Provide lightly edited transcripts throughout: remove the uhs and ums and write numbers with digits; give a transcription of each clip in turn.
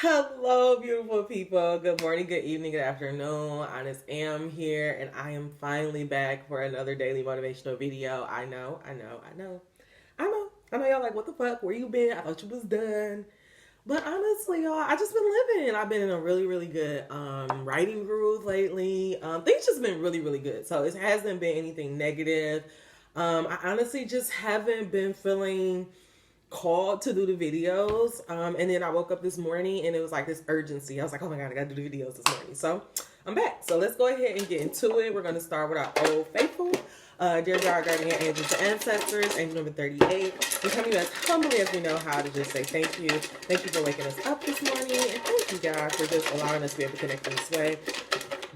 Hello, beautiful people. Good morning, good evening, good afternoon. Honest Am here, and I am finally back for another daily motivational video. I know. Y'all like, what the fuck? Where you been? I thought you was done. But honestly, y'all, I just been living. I've been in a really good writing groove lately. Things just been really good. So it hasn't been anything negative. I honestly just haven't been feeling called to do the videos. And then I woke up this morning and it was like this urgency. I was like, oh my God, I gotta do the videos this morning. So I'm back. So let's go ahead and get into it. We're gonna start with our old faithful. Dear God, guardian angels, and ancestors, angel number 38. We come to you as humbly as we know how to just say thank you. Thank you for waking us up this morning. And thank you, God, for just allowing us to be able to connect in this way.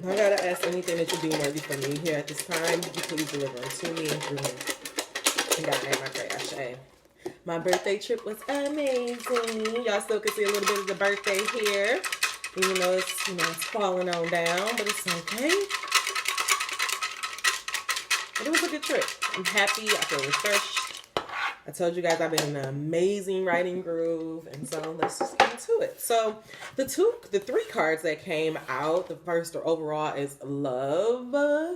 I gotta ask anything that you deem worthy for me here at this time. You please deliver unto me and through me. In God's name I pray, Ashe. My birthday trip was amazing. Y'all still can see a little bit of the birthday here. Even though it's falling on down, but it's okay. But it was a good trip. I'm happy. I feel refreshed. I told you guys I've been in an amazing writing groove, and so let's just get into it. So the three cards that came out, the first or overall is love.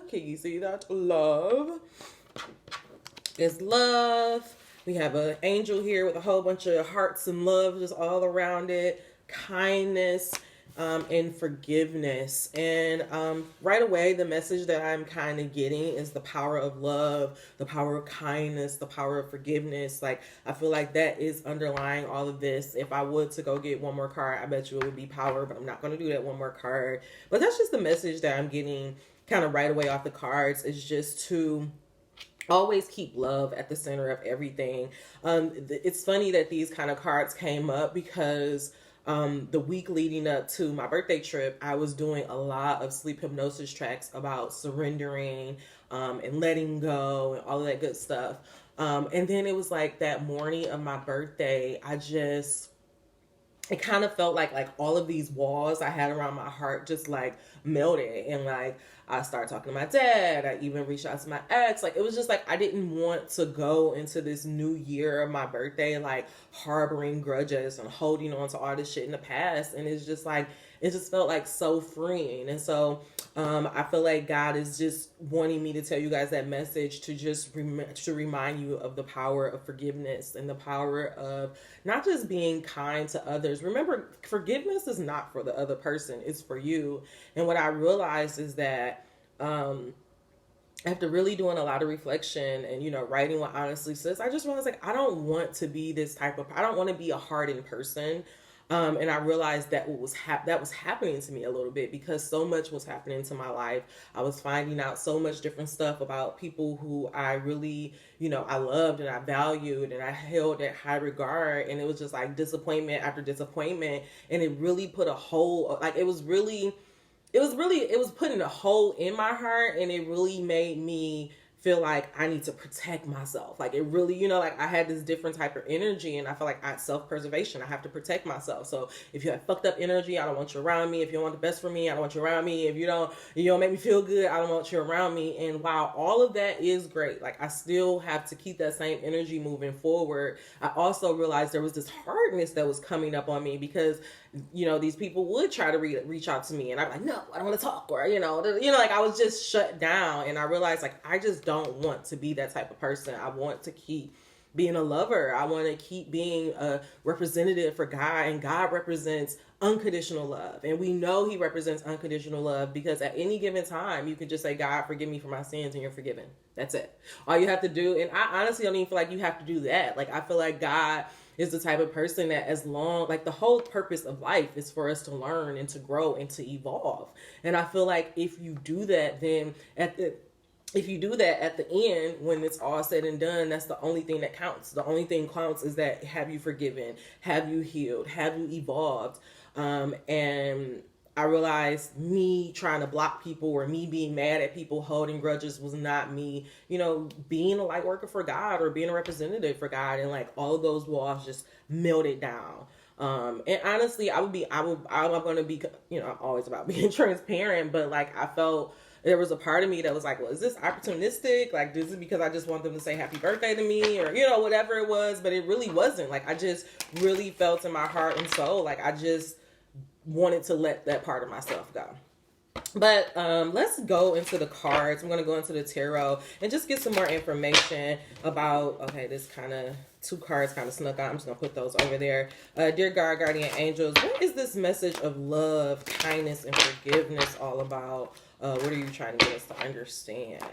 Can you see that? Love is love. We have an angel here with a whole bunch of hearts and love just all around it. Kindness and forgiveness. And right away, the message that I'm kind of getting is the power of love, the power of kindness, the power of forgiveness. Like, I feel like that is underlying all of this. If I would to go get one more card, I bet you it would be power, but I'm not going to do that one more card. But that's just the message that I'm getting kind of right away off the cards, is just to always keep love at the center of everything. It's funny that these kind of cards came up because the week leading up to my birthday trip, I was doing a lot of sleep hypnosis tracks about surrendering and letting go and all of that good stuff. And then it was like that morning of my birthday, it kind of felt like all of these walls I had around my heart just like melted, and like I started talking to my dad. I even reached out to my ex. Like, it was just like I didn't want to go into this new year of my birthday like harboring grudges and holding on to all this shit in the past. And it's just like, it just felt like so freeing. And so I feel like God is just wanting me to tell you guys that message, to just to remind you of the power of forgiveness and the power of not just being kind to others. Remember, forgiveness is not for the other person, it's for you. And what I realized is that after really doing a lot of reflection and, writing what honestly says, I just realized, like, I don't want to be this type of, I don't want to be a hardened person. And I realized that that was happening to me a little bit, because so much was happening to my life. I was finding out so much different stuff about people who I really, I loved and I valued and I held at high regard. And it was just like disappointment after disappointment. And it really put a hole, like it was putting a hole in my heart, and it really made me feel like I need to protect myself. Like, it really, like I had this different type of energy, and I feel like self-preservation, I have to protect myself. So if you have fucked up energy, I don't want you around me. If you don't want the best for me, I don't want you around me. If you don't make me feel good, I don't want you around me. And while all of that is great, like, I still have to keep that same energy moving forward. I also realized there was this hardness that was coming up on me, because these people would try to reach out to me, and I'm like, no, I don't want to talk, or like I was just shut down. And I realized, like, I just don't want to be that type of person. I want to keep being a lover. I want to keep being a representative for God, and God represents unconditional love. And we know he represents unconditional love, because at any given time you can just say, God, forgive me for my sins, and you're forgiven. That's it. All you have to do. And I honestly don't even feel like you have to do that. Like, I feel like God is the type of person that, as long, like, the whole purpose of life is for us to learn and to grow and to evolve. And I feel like if you do that, then at the end, when it's all said and done, that's the only thing that counts. The only thing counts is that, have you forgiven? Have you healed? Have you evolved? And I realized me trying to block people, or me being mad at people, holding grudges, was not me, being a light worker for God, or being a representative for God. And like, all of those walls just melted down. And honestly, I'm going to be, I'm always about being transparent, but like, I felt there was a part of me that was like, well, is this opportunistic? Like, is it because I just want them to say happy birthday to me, or, whatever it was? But it really wasn't. Like, I just really felt in my heart and soul, like, I just wanted to let that part of myself go. But let's go into the cards. I'm going to go into the tarot and just get some more information about, okay, this kind of, 2 cards kind of snuck out. I'm just going to put those over there. Dear God, Guardian Angels, what is this message of love, kindness, and forgiveness all about? What are you trying to get us to understand?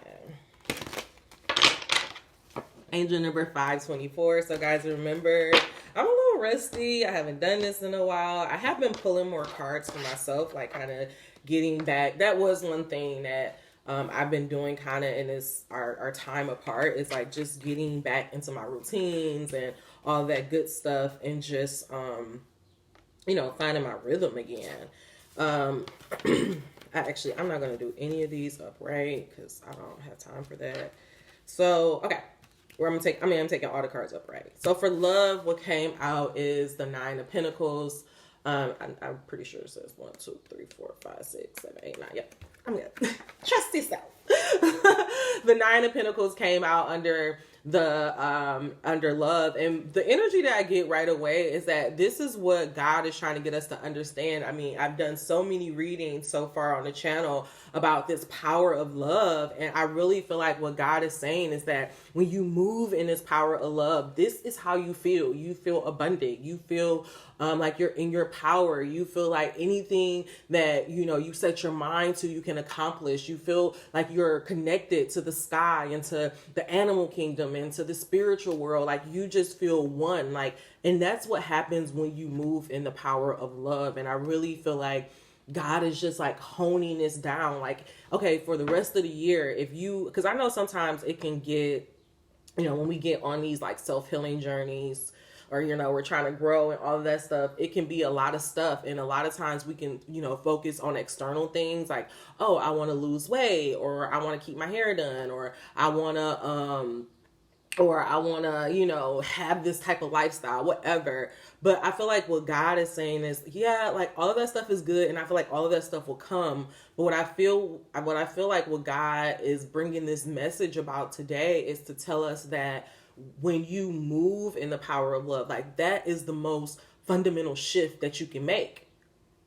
Angel number 524. So guys, remember, I'm a little rusty. I haven't done this in a while. I have been pulling more cards for myself, like kind of getting back. That was one thing that I've been doing kind of in this our time apart. It's like just getting back into my routines and all that good stuff, and just you know, finding my rhythm again. I'm not gonna do any of these upright because I don't have time for that. So okay. I'm taking all the cards upright. So for love, what came out is the 9 of Pentacles. I'm pretty sure it says 1, 2, 3, 4, 5, 6, 7, 8, 9. Yep, I'm good. Trust yourself. The 9 of Pentacles came out under under love, and the energy that I get right away is that this is what God is trying to get us to understand. I mean, I've done so many readings so far on the channel about this power of love, and I really feel like what God is saying is that when you move in this power of love, this is how you feel. You feel abundant. You feel like you're in your power. You feel like anything that, you know, you set your mind to, you can accomplish. You feel like you're connected to the sky and to the animal kingdom and to the spiritual world. Like you just feel one. Like, and that's what happens when you move in the power of love. And I really feel like God is just like honing this down. Like, okay, for the rest of the year, if you, because I know sometimes it can get, you know, when we get on these like self-healing journeys, or, you know, we're trying to grow and all of that stuff, it can be a lot of stuff. And a lot of times we can, you know, focus on external things like, oh, I want to lose weight, or I want to keep my hair done, or I want to, you know, have this type of lifestyle, whatever. But I feel like what God is saying is, yeah, like all of that stuff is good. And I feel like all of that stuff will come. But what I feel like what God is bringing this message about today is to tell us that when you move in the power of love, like that is the most fundamental shift that you can make.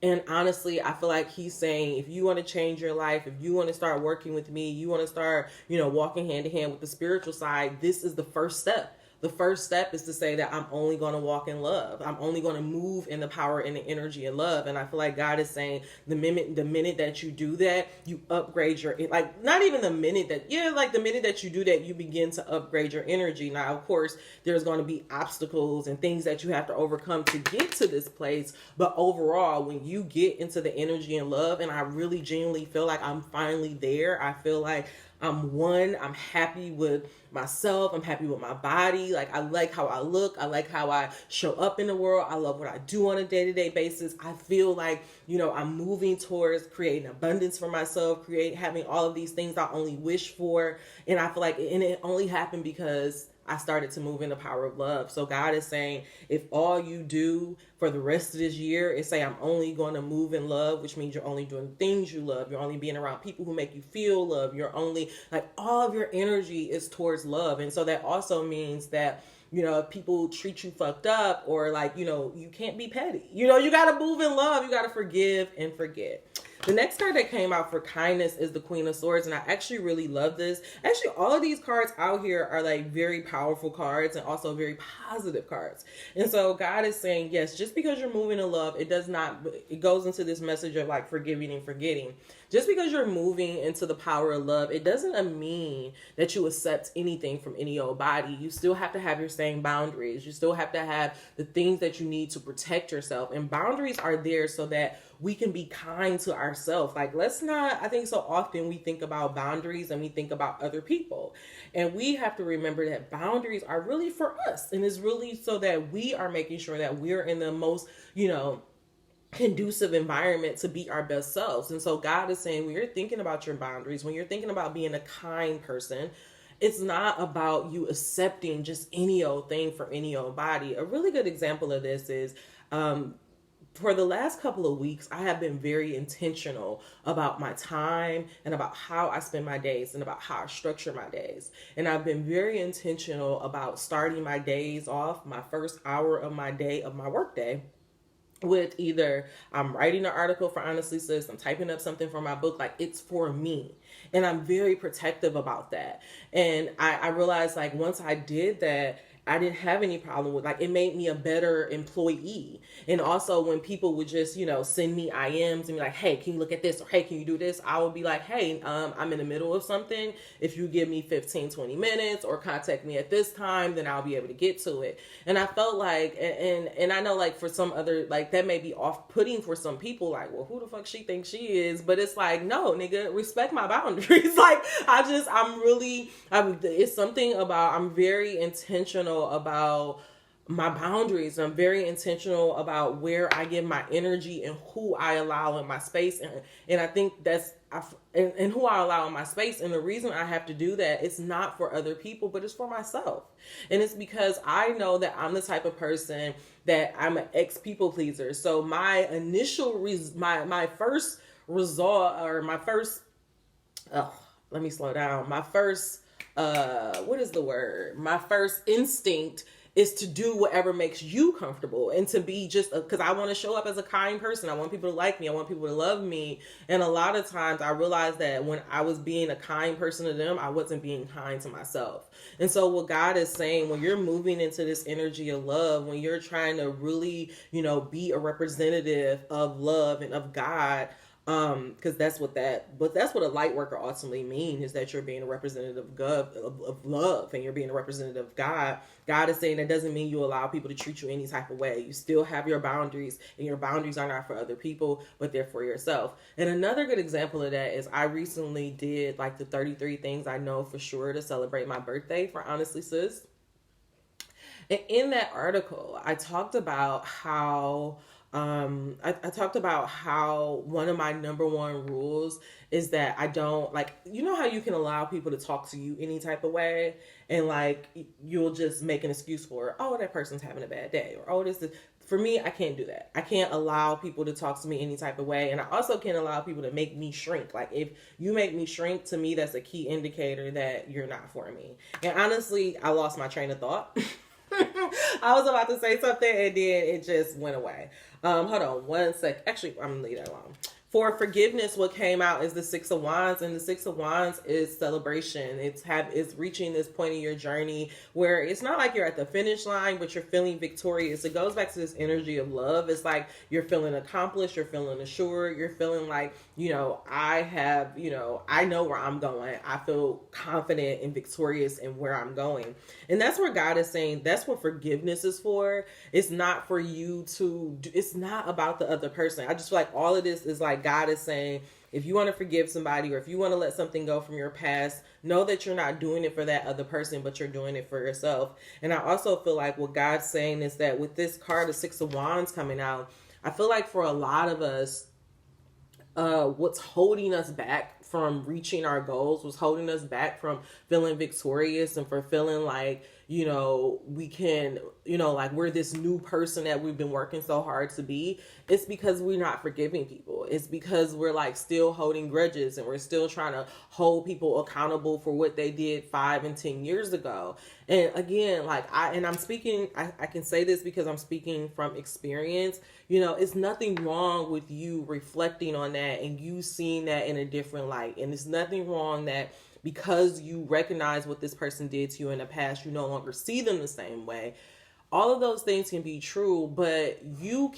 And honestly, I feel like he's saying, if you want to change your life, if you want to start working with me, you want to start, you know, walking hand in hand with the spiritual side, this is the first step. The first step is to say that I'm only going to walk in love. I'm only going to move in the power and the energy of love. And I feel like God is saying the minute that you do that, you upgrade your, like, not even the minute that, yeah, like the minute that you do that, you begin to upgrade your energy. Now, of course, there's going to be obstacles and things that you have to overcome to get to this place. But overall, when you get into the energy and love, and I really genuinely feel like I'm finally there, I feel like I'm one. I'm happy with myself. I'm happy with my body. Like, I like how I look. I like how I show up in the world. I love what I do on a day-to-day basis. I feel like, you know, I'm moving towards creating abundance for myself, having all of these things I only wish for. And I feel like, and it only happened because I started to move in the power of love. So God is saying, if all you do for the rest of this year is say, I'm only going to move in love, which means you're only doing things you love. You're only being around people who make you feel love. You're only, like, all of your energy is towards love. And so that also means that, you know, if people treat you fucked up, or like, you know, you can't be petty. You know, you got to move in love. You got to forgive and forget. The next card that came out for kindness is the Queen of Swords, and I actually really love this. Actually, all of these cards out here are like very powerful cards and also very positive cards. And so God is saying, yes, just because you're moving in love, it goes into this message of like forgiving and forgetting. Just because you're moving into the power of love, it doesn't mean that you accept anything from any old body. You still have to have your same boundaries. You still have to have the things that you need to protect yourself. And boundaries are there so that we can be kind to ourselves. Like, I think so often we think about boundaries and we think about other people. And we have to remember that boundaries are really for us. And it's really so that we are making sure that we're in the most, you know, conducive environment to be our best selves. And so God is saying, when you're thinking about your boundaries, when you're thinking about being a kind person, it's not about you accepting just any old thing for any old body. A really good example of this is, for the last couple of weeks, I have been very intentional about my time and about how I spend my days and about how I structure my days. And I've been very intentional about starting my days off, my first hour of my day, of my work day, with either I'm writing an article for Honestly Sis, I'm typing up something for my book, like it's for me. And I'm very protective about that. And I realized like once I did that, I didn't have any problem with, like, it made me a better employee. And also when people would just, send me IMs and be like, hey, can you look at this? Or hey, can you do this? I would be like, hey, I'm in the middle of something. If you give me 15, 20 minutes or contact me at this time, then I'll be able to get to it. And I felt like, and I know like for some other, like that may be off putting for some people, like, well, who the fuck she thinks she is? But it's like, no, nigga, respect my boundaries. Like, it's something about, I'm very intentional about my boundaries. I'm very intentional about where I give my energy and who I allow in my space. And I think and who I allow in my space. And the reason I have to do that, it's not for other people, but it's for myself. And it's because I know that I'm the type of person that I'm an ex-people pleaser. So my initial, my first result, or my first, let me slow down. My first, what is the word? My first instinct is to do whatever makes you comfortable, and to be just, because I want to show up as a kind person. I want people to like me. I want people to love me. And a lot of times I realized that when I was being a kind person to them, I wasn't being kind to myself. And so what God is saying, when you're moving into this energy of love, when you're trying to really, be a representative of love and of God, because that's what a light worker ultimately means, is that you're being a representative of love, and you're being a representative of God. God is saying that doesn't mean you allow people to treat you any type of way. You still have your boundaries, and your boundaries are not for other people, but they're for yourself. And another good example of that is I recently did like the 33 things I know for sure to celebrate my birthday for Honestly Sis. And in that article, I talked about how I talked about how one of my number one rules is that I don't, like, how you can allow people to talk to you any type of way, and like you'll just make an excuse for, oh, that person's having a bad day, or oh, this is, for me, I can't do that. I can't allow people to talk to me any type of way. And I also can't allow people to make me shrink. Like, if you make me shrink, to me, that's a key indicator that you're not for me. And honestly, I lost my train of thought. I was about to say something and then it just went away. Hold on one sec. Actually, I'm gonna leave that alone. For forgiveness, what came out is the Six of Wands, and the Six of Wands is celebration. It's reaching this point in your journey where it's not like you're at the finish line, but you're feeling victorious. It goes back to this energy of love. It's like you're feeling accomplished, you're feeling assured, you're feeling like, I know where I'm going. I feel confident and victorious in where I'm going. And that's where God is saying that's what forgiveness is for. It's not for you it's not about the other person. I just feel like all of this is like God is saying, if you want to forgive somebody, or if you want to let something go from your past, know that you're not doing it for that other person, but you're doing it for yourself. And I also feel like what God's saying is that with this card, the Six of Wands coming out, I feel like for a lot of us, what's holding us back from reaching our goals, was holding us back from feeling victorious and for feeling like, we can, like we're this new person that we've been working so hard to be. It's because we're not forgiving people. It's because we're like still holding grudges, and we're still trying to hold people accountable for what they did 5 and 10 years ago. And again, like I can say this because I'm speaking from experience. It's nothing wrong with you reflecting on that and you seeing that in a different light. And it's nothing wrong that because you recognize what this person did to you in the past, you no longer see them the same way. All of those things can be true, but your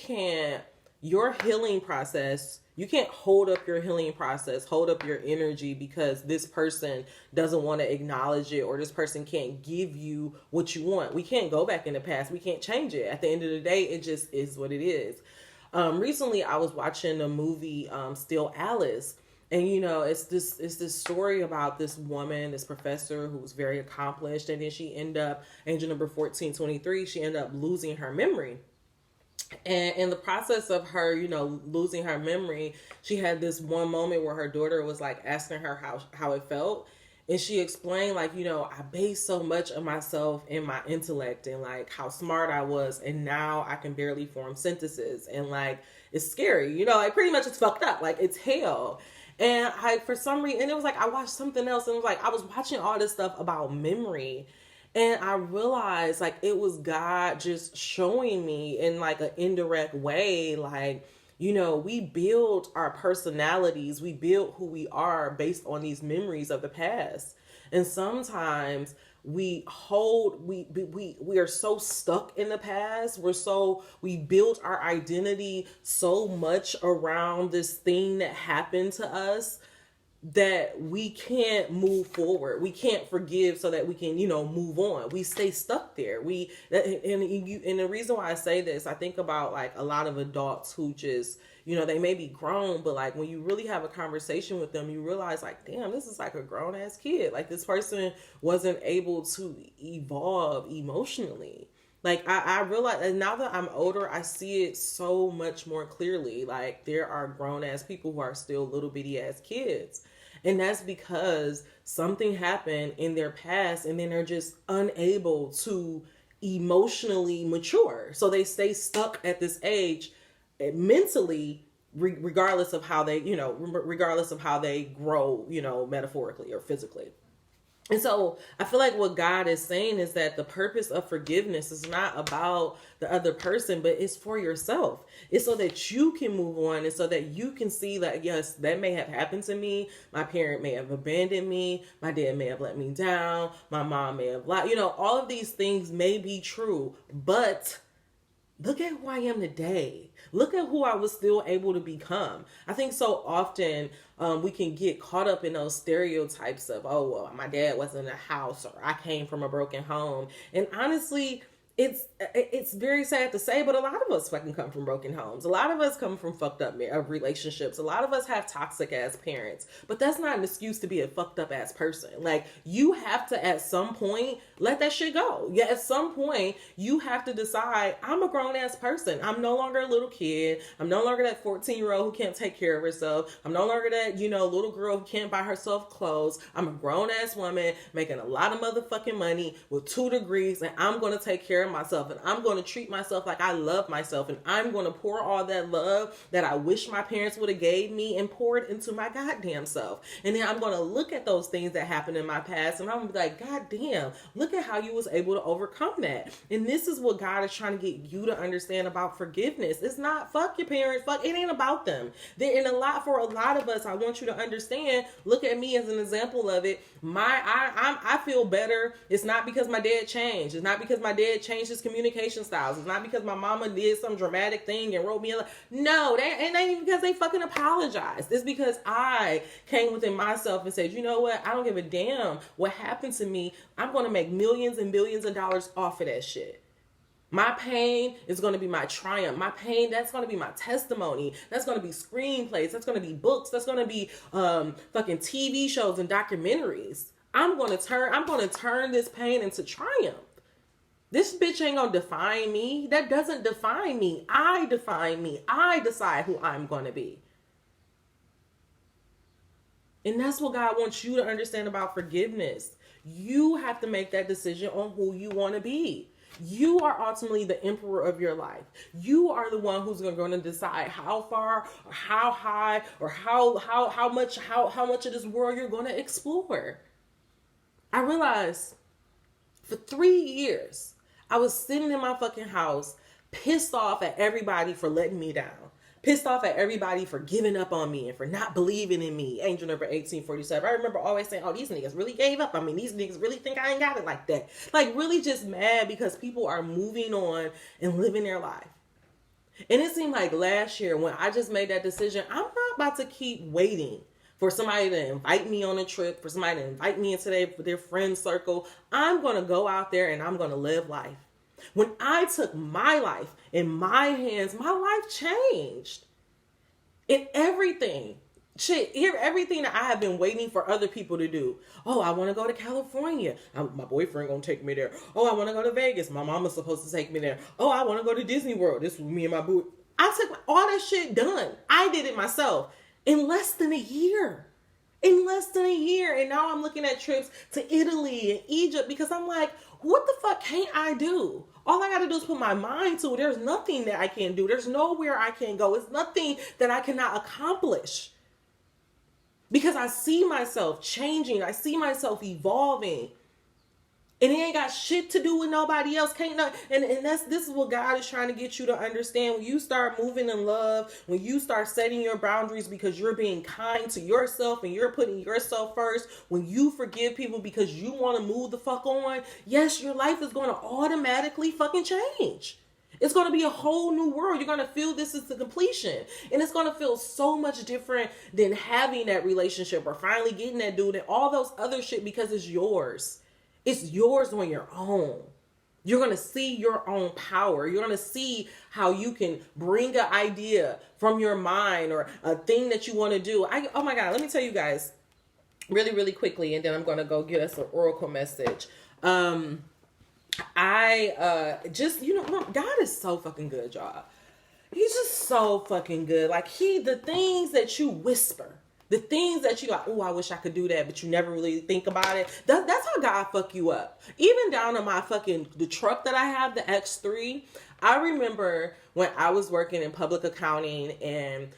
healing process, you can't hold up your healing process, hold up your energy because this person doesn't want to acknowledge it, or this person can't give you what you want. We can't go back in the past. We can't change it. At the end of the day, it just is what it is. Recently, I was watching a movie, Still Alice. And, it's this story about this woman, this professor who was very accomplished. And then she ended up, angel number 1423, she ended up losing her memory. And in the process of her, losing her memory, she had this one moment where her daughter was like asking her how it felt. And she explained like, I based so much of myself in my intellect and like how smart I was. And now I can barely form sentences. And like, it's scary, like pretty much it's fucked up. Like it's hell. And for some reason, and it was like, I watched something else and it was like, I was watching all this stuff about memory. And I realized like it was God just showing me in like an indirect way, like, you know, we build our personalities, we build who we are based on these memories of the past. And sometimes we are so stuck in the past. We built our identity so much around this thing that happened to us that we can't move forward. We can't forgive so that we can, you know, move on. We stay stuck there. And the reason why I say this, I think about like a lot of adults who just, you know, they may be grown, but like when you really have a conversation with them, you realize like, damn, this is like a grown ass kid. Like this person wasn't able to evolve emotionally. Like I realize, and now that I'm older, I see it so much more clearly. Like there are grown ass people who are still little bitty ass kids. And that's because something happened in their past and then they're just unable to emotionally mature. So they stay stuck at this age mentally, regardless of how they, you know, regardless of how they grow, you know, metaphorically or physically. And so I feel like what God is saying is that the purpose of forgiveness is not about the other person, but it's for yourself. It's so that you can move on and so that you can see that, yes, that may have happened to me. My parent may have abandoned me. My dad may have let me down. My mom may have lied. You know, all of these things may be true, but look at who I am today. Look at who I was still able to become. I think so often we can get caught up in those stereotypes of, oh, well, my dad wasn't in a house or I came from a broken home. And honestly, it's very sad to say, but a lot of us fucking come from broken homes. A lot of us come from fucked up relationships. A lot of us have toxic ass parents, but that's not an excuse to be a fucked up ass person. Like you have to, at some point, let that shit go. Yeah, at some point, you have to decide, I'm a grown ass person. I'm no longer a little kid. I'm no longer that 14-year-old who can't take care of herself. I'm no longer that, you know, little girl who can't buy herself clothes. I'm a grown ass woman making a lot of motherfucking money with 2 degrees, and I'm going to take care of myself, and I'm going to treat myself like I love myself, and I'm going to pour all that love that I wish my parents would have gave me and pour it into my goddamn self. And then I'm going to look at those things that happened in my past and I'm going to be like, God damn, look at how you was able to overcome that. And this is what God is trying to get you to understand about forgiveness. It's not fuck your parents, fuck, it ain't about them. For a lot of us, I want you to understand, look at me as an example of it. I feel better. It's not because my dad changed. It's not because my dad changed his communication styles. It's not because my mama did some dramatic thing and wrote me a letter. No, it ain't even because they fucking apologized. It's because I came within myself and said, you know what? I don't give a damn what happened to me. I'm going to make millions and billions of dollars off of that shit. My pain is going to be my triumph. My pain, that's going to be my testimony. That's going to be screenplays. That's going to be books. That's going to be fucking TV shows and documentaries. I'm going to turn this pain into triumph. This bitch ain't going to define me. That doesn't define me. I define me. I decide who I'm going to be. And that's what God wants you to understand about forgiveness. You have to make that decision on who you want to be. You are ultimately the emperor of your life. You are the one who's going to decide how far or how high or how much of this world you're going to explore. I realized for 3 years, I was sitting in my fucking house, pissed off at everybody for letting me down. Pissed off at everybody for giving up on me and for not believing in me. Angel number 1847. I remember always saying, oh, these niggas really gave up. I mean, these niggas really think I ain't got it like that. Like, really just mad because people are moving on and living their life. And it seemed like last year when I just made that decision, I'm not about to keep waiting for somebody to invite me on a trip, for somebody to invite me into their friend circle. I'm going to go out there and I'm going to live life. When I took my life in my hands, my life changed. In everything. Everything that I have been waiting for other people to do. Oh, I want to go to California. My boyfriend going to take me there. Oh, I want to go to Vegas. My mama's supposed to take me there. Oh, I want to go to Disney World. This was me and my boo. I took all that shit done. I did it myself in less than a year. And now I'm looking at trips to Italy and Egypt because I'm like, what the fuck can't I do? All I got to do is put my mind to it. There's nothing that I can't do. There's nowhere I can't go. It's nothing that I cannot accomplish. Because I see myself changing. I see myself evolving. And it ain't got shit to do with nobody else. Can't know. And this is what God is trying to get you to understand. When you start moving in love, when you start setting your boundaries because you're being kind to yourself and you're putting yourself first, when you forgive people because you want to move the fuck on, yes, your life is going to automatically fucking change. It's going to be a whole new world. You're going to feel this is the completion. And it's going to feel so much different than having that relationship or finally getting that dude and all those other shit, because it's yours. It's yours on your own. You're going to see your own power. You're going to see how you can bring an idea from your mind or a thing that you want to do. Oh my God, let me tell you guys really, really quickly, and then I'm going to go get us an oracle message. God is so fucking good, y'all. He's just so fucking good. Like the things that you whisper, the things that you like, oh, I wish I could do that, but you never really think about it. That's how God fuck you up. Even down to the truck that I have, the X3. I remember when I was working in public accounting and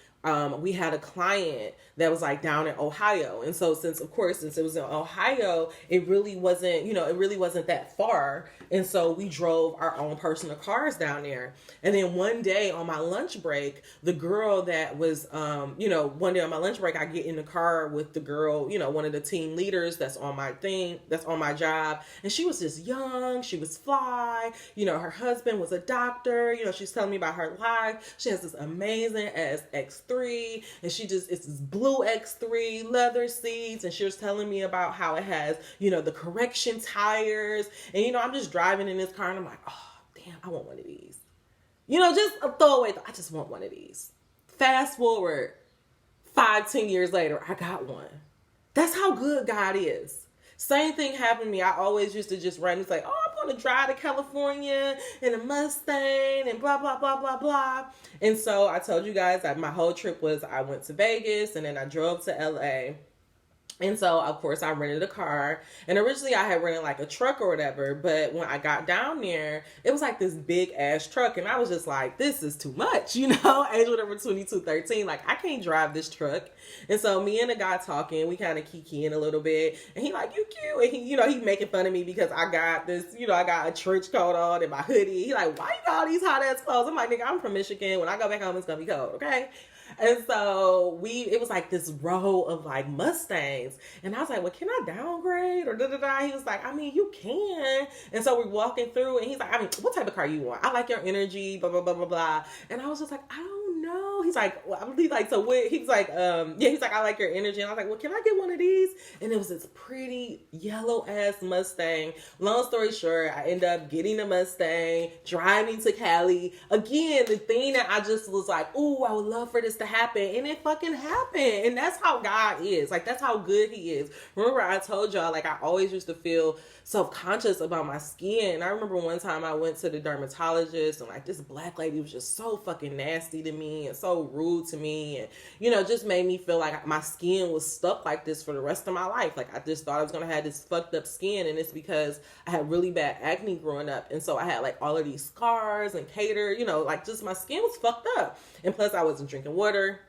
we had a client that was like down in Ohio. And so since it was in Ohio, it really wasn't that far. And so we drove our own personal cars down there. And then one day on my lunch break, the girl that was, one day on my lunch break, I get in the car with the girl, one of the team leaders that's on my job. And she was just young. She was fly. Her husband was a doctor. She's telling me about her life. She has this amazing ass X3, and it's this blue X3 leather seats, and she was telling me about how it has, the correction tires, and I'm just driving in this car, and I'm like, oh damn, I want one of these. Just a throwaway thought, I just want one of these. Fast forward 5-10 years later, I got one. That's how good God is. Same thing happened to me. I always used to just run. It's like, oh, I'm going to drive to California in a Mustang and blah, blah, blah, blah, blah. And so I told you guys that my whole trip was I went to Vegas and then I drove to LA. And so, of course, I rented a car. And originally I had rented like a truck or whatever. But when I got down there, it was like this big ass truck. And I was just like, this is too much, age whatever 2213. Like, I can't drive this truck. And so me and the guy talking, we kind of kikiing a little bit. And he like, you cute. And he making fun of me because I got this, I got a trench coat on and my hoodie. He like, why you got all these hot ass clothes? I'm like, nigga, I'm from Michigan. When I go back home, it's going to be cold, okay? And so it was like this row of like Mustangs. And I was like, well, can I downgrade or da-da-da? He was like, I mean, you can. And so we're walking through and he's like, I mean, what type of car you want? I like your energy, blah, blah, blah, blah, blah. And I was just like, I don't know. He's like, so what? He's like, he's like, I like your energy. And I was like, well, can I get one of these? And it was this pretty yellow ass Mustang. Long story short, I end up getting the Mustang, driving to Cali. Again, the thing that I just was like, ooh, I would love for this to happen. And it fucking happened. And that's how God is. Like, that's how good he is. Remember, I told y'all, like, I always used to feel self-conscious about my skin. And I remember one time I went to the dermatologist and like this black lady was just so fucking nasty to me and so rude to me, and just made me feel like my skin was stuck like this for the rest of my life. Like, I just thought I was gonna have this fucked up skin, and it's because I had really bad acne growing up, and so I had like all of these scars and like just my skin was fucked up, and plus I wasn't drinking water.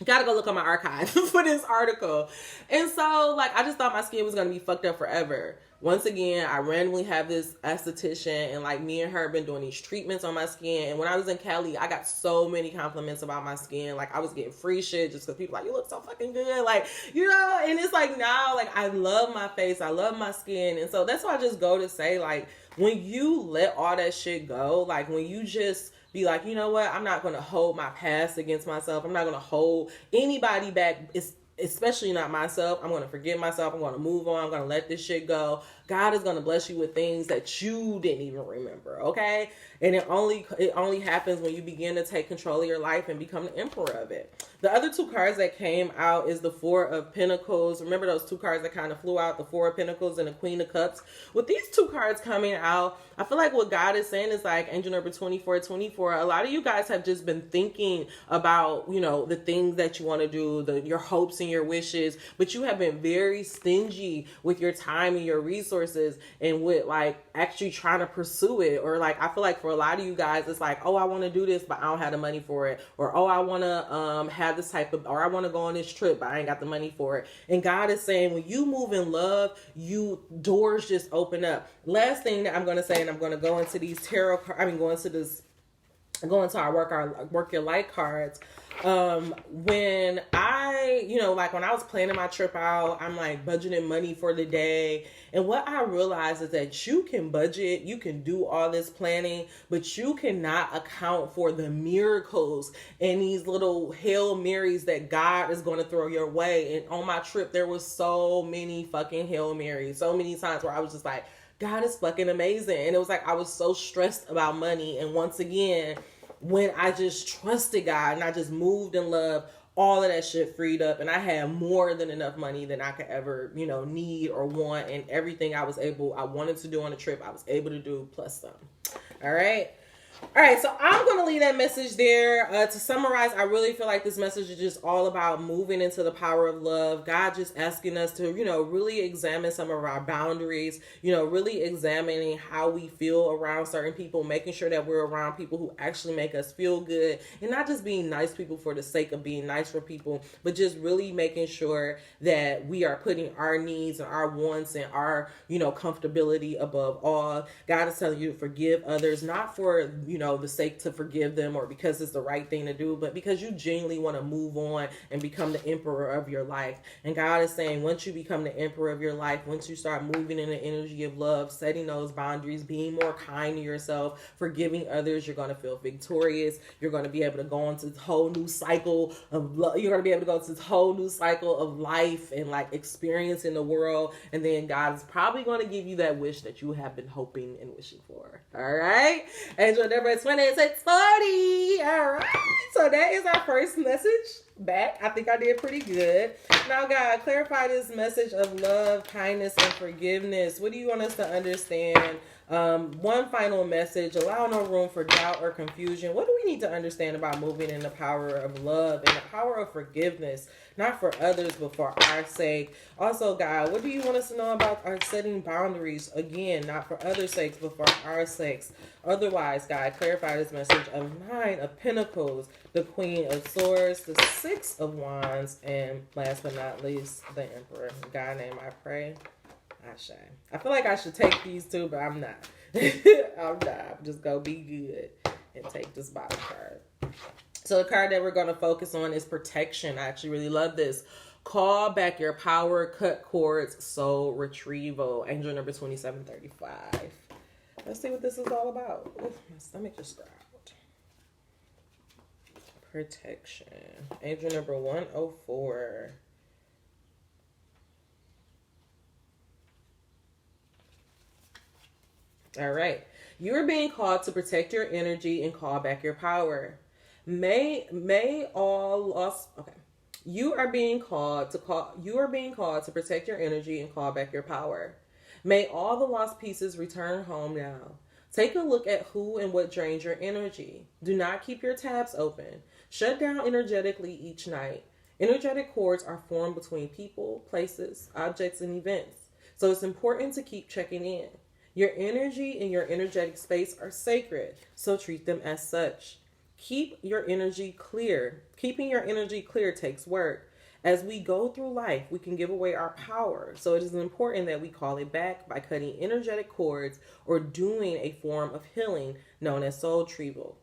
Gotta go look on my archive for this article. And so like I just thought my skin was gonna be fucked up forever. Once again, I randomly have this esthetician, and like me and her have been doing these treatments on my skin. And when I was in Cali, I got so many compliments about my skin. Like, I was getting free shit just because people like, you look so fucking good. Like, and it's like now, like, I love my face. I love my skin. And so that's why I just go to say, like, when you let all that shit go, like when you just be like, you know what? I'm not going to hold my past against myself. I'm not going to hold anybody back. Especially not myself. I'm going to forgive myself. I'm going to move on. I'm going to let this shit go. God is going to bless you with things that you didn't even remember, okay? And it only happens when you begin to take control of your life and become the emperor of it. The other two cards that came out is the Four of Pentacles. Remember those two cards that kind of flew out, the Four of Pentacles and the Queen of Cups? With these two cards coming out, I feel like what God is saying is like angel number 2424. A lot of you guys have just been thinking about, the things that you want to do, your hopes and granting your wishes, but you have been very stingy with your time and your resources and with like actually trying to pursue it. Or like, I feel like for a lot of you guys, it's like, oh, I want to do this, but I don't have the money for it. Or, oh, I want to have this type of, or I want to go on this trip, but I ain't got the money for it. And God is saying, when you move in love, doors just open up. Last thing that I'm going to say, and I'm going to go into these tarot cards, go into our work your light cards. When I, like when I was planning my trip out, I'm like budgeting money for the day. And what I realized is that you can budget, you can do all this planning, but you cannot account for the miracles and these little Hail Marys that God is going to throw your way. And on my trip, there was so many fucking Hail Marys, so many times where I was just like, God is fucking amazing. And it was like, I was so stressed about money. And once again, when I just trusted God and I just moved in love, all of that shit freed up. And I had more than enough money than I could ever, need or want. And everything I wanted to do on the trip, I was able to do plus some. All right. All right, so I'm going to leave that message there. To summarize, I really feel like this message is just all about moving into the power of love. God just asking us to, really examine some of our boundaries, really examining how we feel around certain people, making sure that we're around people who actually make us feel good, and not just being nice people for the sake of being nice for people, but just really making sure that we are putting our needs and our wants and our, comfortability above all. God is telling you to forgive others, not for the sake to forgive them or because it's the right thing to do, but because you genuinely want to move on and become the emperor of your life. And God is saying, once you become the emperor of your life, once you start moving in the energy of love, setting those boundaries, being more kind to yourself, forgiving others, you're going to feel victorious. You're going to be able to go into this whole new cycle of love. You're going to be able to go to this whole new cycle of life and like experiencing the world. And then God is probably going to give you that wish that you have been hoping and wishing for. All right. Angel number 2640. All right. So that is our first message back. I think I did pretty good. Now, God, clarify this message of love, kindness, and forgiveness. What do you want us to understand? One final message: allow no room for doubt or confusion. What do we need to understand about moving in the power of love and the power of forgiveness, not for others, but for our sake? Also, God, what do you want us to know about our setting boundaries? Again, not for others' sakes, but for our sakes. Otherwise, God, clarify this message of 9 of Pentacles, the Queen of Swords, the 6 of Wands, and last but not least, the Emperor. In God's name I pray. Ashe. I feel like I should take these two, but I'm not. I'm not. I'm just going to be good and take this bottom card. So the card that we're going to focus on is protection. I actually really love this. Call back your power, cut cords, soul retrieval. Angel number 2735. Let's see what this is all about. Ooh, my stomach just growled. Protection. Angel number 104. All right. You are being called to protect your energy and call back your power. May all lost. Okay. You are being called to protect your energy and call back your power. May all the lost pieces return home now. Take a look at who and what drains your energy. Do not keep your tabs open. Shut down energetically each night. Energetic cords are formed between people, places, objects, and events. So it's important to keep checking in. Your energy and your energetic space are sacred, so treat them as such. Keep your energy clear. Keeping your energy clear takes work. As we go through life, we can give away our power, so it is important that we call it back by cutting energetic cords or doing a form of healing known as soul retrieval.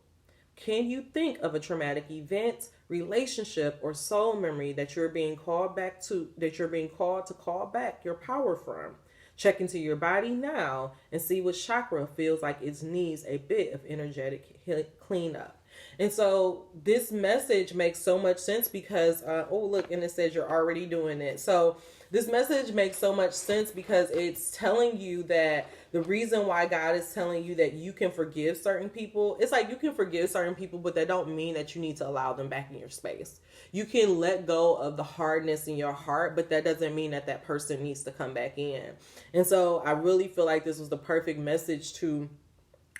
Can you think of a traumatic event, relationship, or soul memory that you're being called to call back your power from? Check into your body now and see what chakra feels like it needs a bit of energetic cleanup. And so this message makes so much sense because, oh, look, and it says you're already doing it. So this message makes so much sense because it's telling you that the reason why God is telling you that you can forgive certain people, it's like you can forgive certain people, but that don't mean that you need to allow them back in your space. You can let go of the hardness in your heart, but that doesn't mean that that person needs to come back in. And so I really feel like this was the perfect message to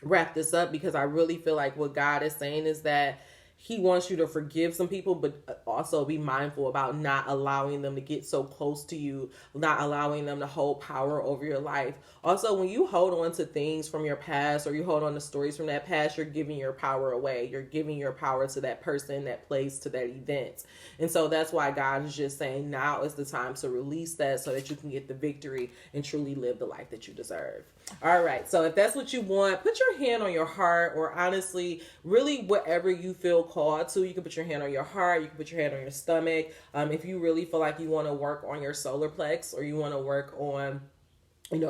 wrap this up because I really feel like what God is saying is that he wants you to forgive some people, but also be mindful about not allowing them to get so close to you, not allowing them to hold power over your life. Also, when you hold on to things from your past, or you hold on to stories from that past, you're giving your power away. You're giving your power to that person, that place, to that event. And so that's why God is just saying now is the time to release that so that you can get the victory and truly live the life that you deserve. All right. So if that's what you want, put your hand on your heart, or honestly, really whatever you feel called to. You can put your hand on your heart. You can put your hand on your stomach. If you really feel like you want to work on your solar plex, or you want to work on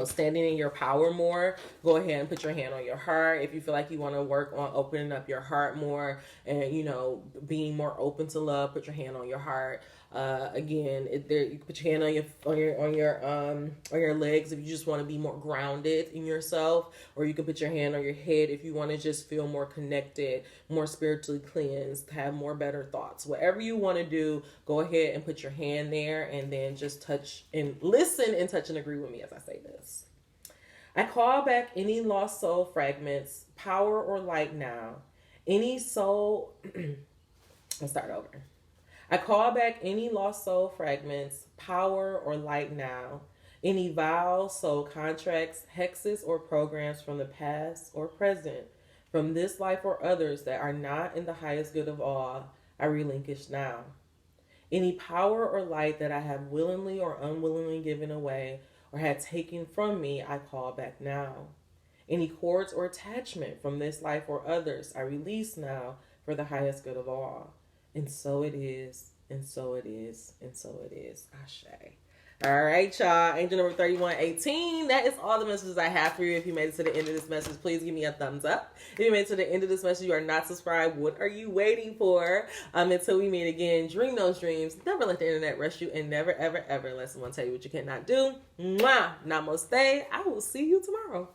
standing in your power more, go ahead and put your hand on your heart. If you feel like you want to work on opening up your heart more and, being more open to love, put your hand on your heart. Again, you can put your hand on your legs if you just want to be more grounded in yourself, or you can put your hand on your head if you want to just feel more connected, more spiritually cleansed, have more better thoughts. Whatever you want to do, go ahead and put your hand there, and then just touch and listen and touch and agree with me as I say this. I call back any lost soul fragments, power or light now. Any soul, I'll start over. I call back any lost soul fragments, power or light now. Any vows, soul contracts, hexes, or programs from the past or present, from this life or others that are not in the highest good of all, I relinquish now. Any power or light that I have willingly or unwillingly given away or had taken from me, I call back now. Any cords or attachment from this life or others, I release now for the highest good of all. And so it is, and so it is, and so it is. Ashe. All right, y'all. Angel number 3118. That is all the messages I have for you. If you made it to the end of this message, please give me a thumbs up. If you made it to the end of this message, you are not subscribed, what are you waiting for? Until we meet again, dream those dreams. Never let the internet rush you, and never, ever, ever let someone tell you what you cannot do. Mwah! Namaste. I will see you tomorrow.